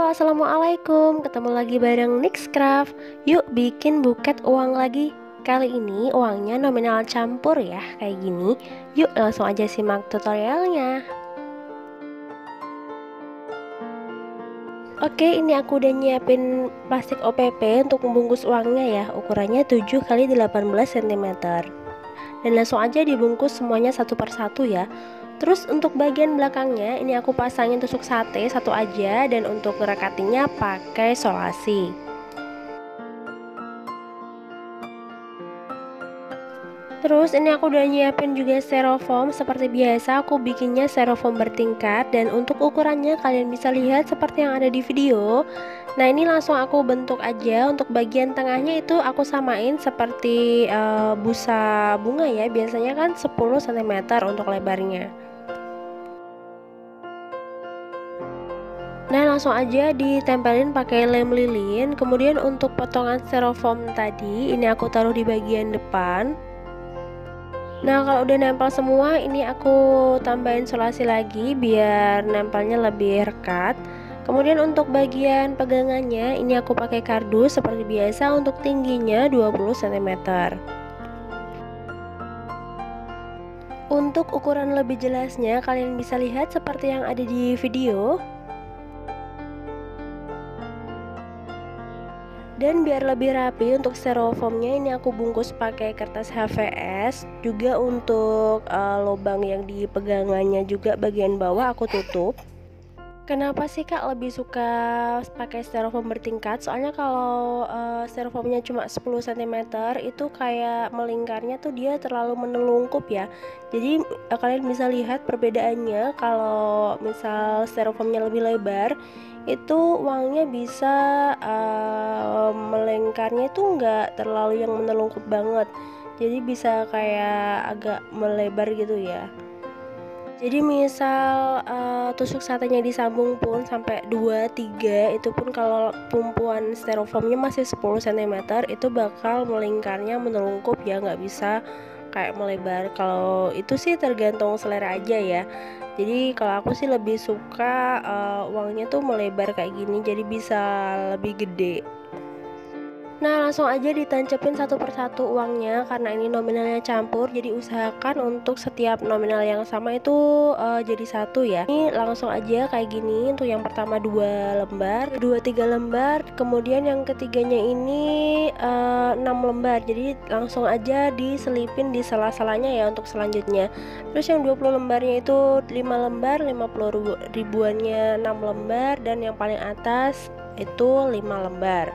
Halo, assalamualaikum. Ketemu lagi bareng Nixcraft. Yuk bikin buket uang lagi. Kali ini uangnya nominal campur ya, kayak gini. Yuk langsung aja simak tutorialnya. Oke, ini aku udah nyiapin plastik OPP untuk membungkus uangnya ya. Ukurannya 7 x 18 cm. Dan langsung aja dibungkus semuanya satu persatu ya. Terus untuk bagian belakangnya ini aku pasangin tusuk sate satu aja, dan untuk ngerekatinya pakai solasi. Terus ini aku udah nyiapin juga styrofoam. Seperti biasa aku bikinnya styrofoam bertingkat, dan untuk ukurannya kalian bisa lihat seperti yang ada di video. Nah, ini langsung aku bentuk aja. Untuk bagian tengahnya itu aku samain seperti busa bunga ya. Biasanya kan 10 cm untuk lebarnya. Nah, langsung aja ditempelin pakai lem lilin. Kemudian untuk potongan styrofoam tadi ini aku taruh di bagian depan. Nah, kalau udah nempel semua ini aku tambahin solasi lagi biar nempelnya lebih rekat. Kemudian untuk bagian pegangannya ini aku pakai kardus seperti biasa, untuk tingginya 20 cm. Untuk ukuran lebih jelasnya kalian bisa lihat seperti yang ada di video. Dan biar lebih rapi untuk styrofoamnya ini aku bungkus pakai kertas HVS. Juga untuk lubang yang di pegangannya juga bagian bawah aku tutup. Kenapa sih Kak lebih suka pakai styrofoam bertingkat? Soalnya kalau styrofoamnya cuma 10 cm itu kayak melingkarnya tuh dia terlalu menelungkup ya. Jadi kalian bisa lihat perbedaannya. Kalau misal styrofoamnya lebih lebar, itu uangnya bisa melingkarnya itu nggak terlalu yang menelungkup banget. Jadi bisa kayak agak melebar gitu ya. Jadi misal tusuk satenya disambung pun sampai 2-3, itu pun kalau tumpuan styrofoamnya masih 10 cm itu bakal melingkarnya menelungkup ya, nggak bisa kayak melebar. Kalau itu sih tergantung selera aja ya. Jadi kalau aku sih lebih suka uangnya tuh melebar kayak gini, jadi bisa lebih gede. Nah, langsung aja ditancepin satu persatu uangnya karena ini nominalnya campur. Jadi usahakan untuk setiap nominal yang sama itu jadi satu ya. Ini langsung aja kayak gini. Untuk yang pertama 2 lembar, kedua 3 lembar, kemudian yang ketiganya ini 6 lembar. Jadi langsung aja diselipin di sela-selanya ya untuk selanjutnya. Terus yang 20 lembarnya itu 5 lembar, 50 ribuannya 6 lembar, dan yang paling atas itu 5 lembar.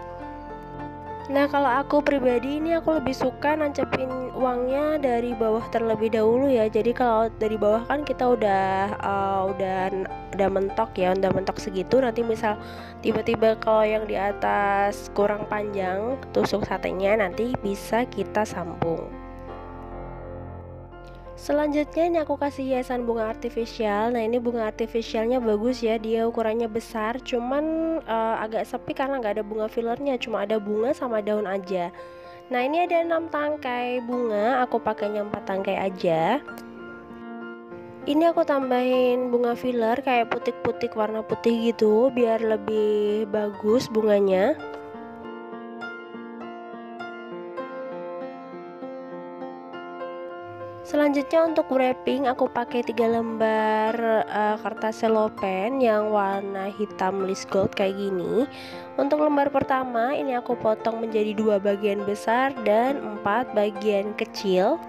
Nah, kalau aku pribadi ini aku lebih suka nancepin uangnya dari bawah terlebih dahulu ya. Jadi kalau dari bawah kan kita udah mentok ya, udah mentok segitu. Nanti misal tiba-tiba kalau yang di atas kurang panjang tusuk satenya, nanti bisa kita sambung. Selanjutnya ini aku kasih hiasan bunga artifisial. Nah, ini bunga artifisialnya bagus ya, dia ukurannya besar, cuman agak sepi karena nggak ada bunga fillernya, cuma ada bunga sama daun aja. Nah, ini ada 6 tangkai bunga, aku pakainya 4 tangkai aja. Ini aku tambahin bunga filler kayak putik-putik warna putih gitu biar lebih bagus bunganya. Selanjutnya untuk wrapping aku pakai 3 lembar kertas selopen yang warna hitam list gold kayak gini. Untuk lembar pertama ini aku potong menjadi 2 bagian besar dan 4 bagian kecil.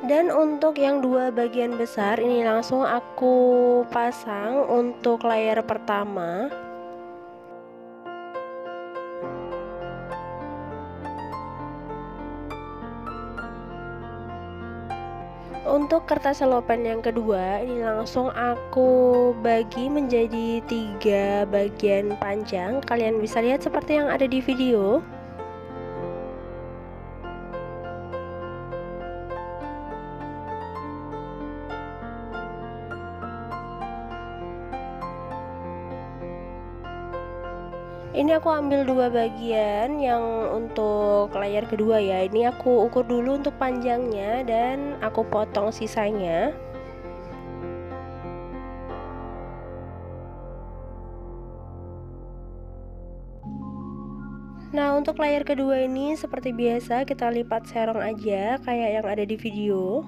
Dan untuk yang 2 bagian besar ini langsung aku pasang untuk layer pertama. Untuk kertas selopen yang kedua ini langsung aku bagi menjadi 3 bagian panjang. Kalian bisa lihat seperti yang ada di video. Ini aku ambil 2 bagian yang untuk layar kedua ya. Ini aku ukur dulu untuk panjangnya dan aku potong sisanya. Nah, untuk layar kedua ini seperti biasa kita lipat serong aja kayak yang ada di video.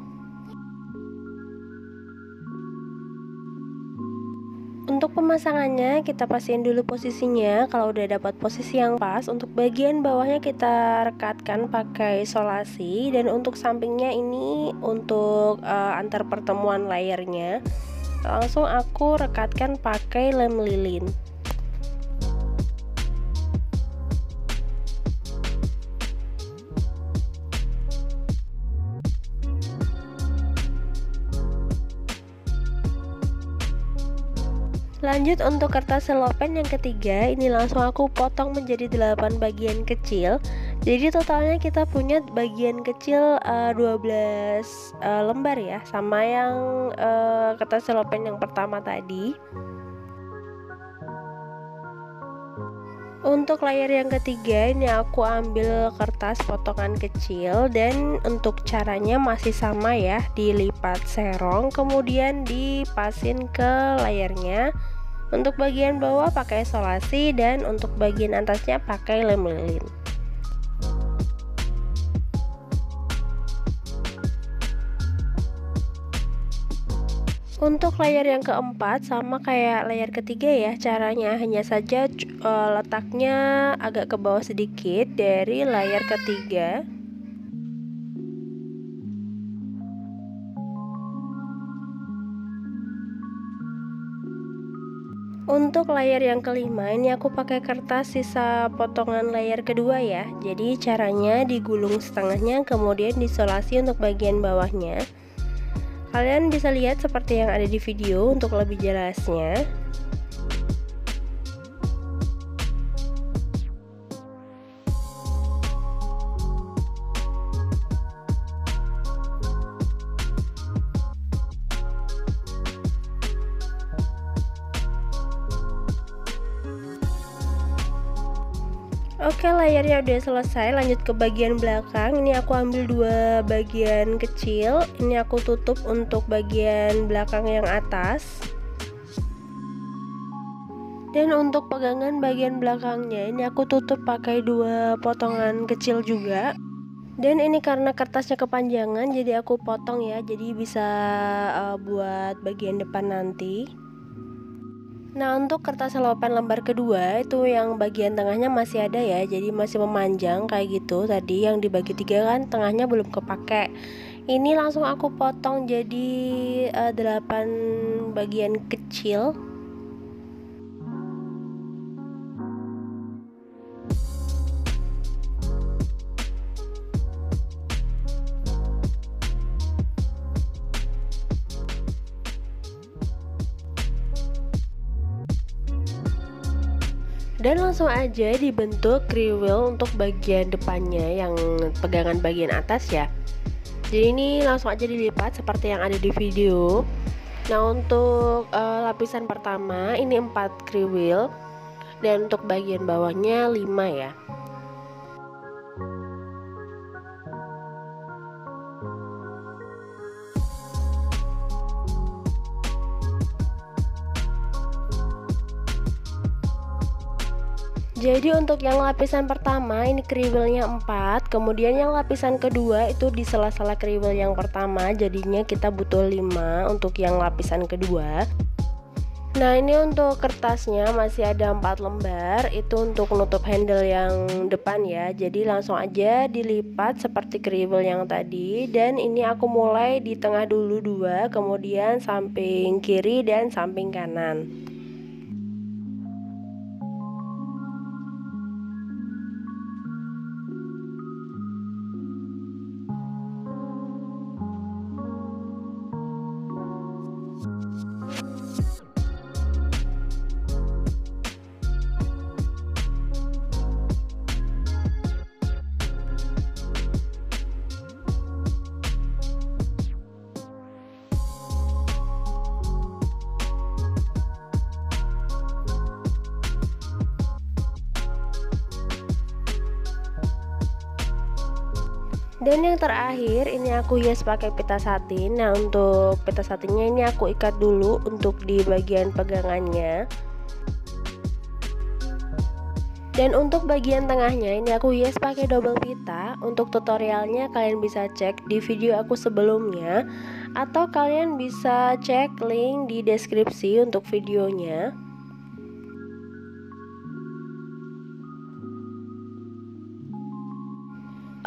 Untuk pemasangannya kita pastiin dulu posisinya. Kalau udah dapat posisi yang pas, untuk bagian bawahnya kita rekatkan pakai isolasi, dan untuk sampingnya ini untuk antar pertemuan layarnya langsung aku rekatkan pakai lem lilin. Lanjut untuk kertas selopen yang ketiga, ini langsung aku potong menjadi 8 bagian kecil. Jadi totalnya kita punya bagian kecil 12 lembar ya, sama yang kertas selopen yang pertama tadi. Untuk layar yang ketiga ini aku ambil kertas potongan kecil, dan untuk caranya masih sama ya, dilipat serong kemudian dipasin ke layarnya. Untuk bagian bawah pakai isolasi dan untuk bagian atasnya pakai lem lilin. Untuk layar yang keempat sama kayak layar ketiga ya, caranya hanya saja letaknya agak ke bawah sedikit dari layar ketiga. Untuk layar yang kelima ini aku pakai kertas sisa potongan layar kedua ya. Jadi caranya digulung setengahnya kemudian diisolasi untuk bagian bawahnya. Kalian bisa lihat seperti yang ada di video untuk lebih jelasnya. Oke, layarnya udah selesai. Lanjut ke bagian belakang. Ini aku ambil dua bagian kecil. Ini aku tutup untuk bagian belakang yang atas. Dan untuk pegangan bagian belakangnya ini aku tutup pakai dua potongan kecil juga. Dan ini karena kertasnya kepanjangan jadi aku potong ya, jadi bisa buat bagian depan nanti. Nah, untuk kertas selopen lembar kedua itu yang bagian tengahnya masih ada ya, jadi masih memanjang kayak gitu. Tadi yang dibagi tiga kan tengahnya belum kepake. Ini langsung aku potong jadi 8 bagian kecil. Dan langsung aja dibentuk kriwil untuk bagian depannya yang pegangan bagian atas ya. Jadi ini langsung aja dilipat seperti yang ada di video. Nah, untuk lapisan pertama ini 4 kriwil, dan untuk bagian bawahnya 5 ya. Jadi untuk yang lapisan pertama ini kriwilnya 4, kemudian yang lapisan kedua itu di sela-sela kriwil yang pertama, jadinya kita butuh 5 untuk yang lapisan kedua. Nah, ini untuk kertasnya masih ada 4 lembar, itu untuk nutup handle yang depan ya. Jadi langsung aja dilipat seperti kriwil yang tadi, dan ini aku mulai di tengah dulu 2, kemudian samping kiri dan samping kanan. Dan yang terakhir ini aku hias pakai pita satin. Nah, untuk pita satinnya ini aku ikat dulu untuk di bagian pegangannya. Dan untuk bagian tengahnya ini aku hias pakai double pita. Untuk tutorialnya kalian bisa cek di video aku sebelumnya, atau kalian bisa cek link di deskripsi untuk videonya.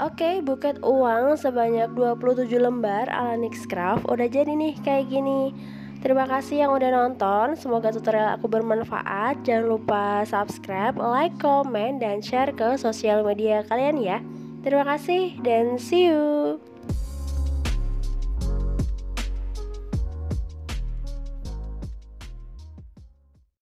Oke, buket uang sebanyak 27 lembar ala Nixcraft udah jadi nih kayak gini. Terima kasih yang udah nonton, semoga tutorial aku bermanfaat. Jangan lupa subscribe, like, komen, dan share ke sosial media kalian ya. Terima kasih dan see you.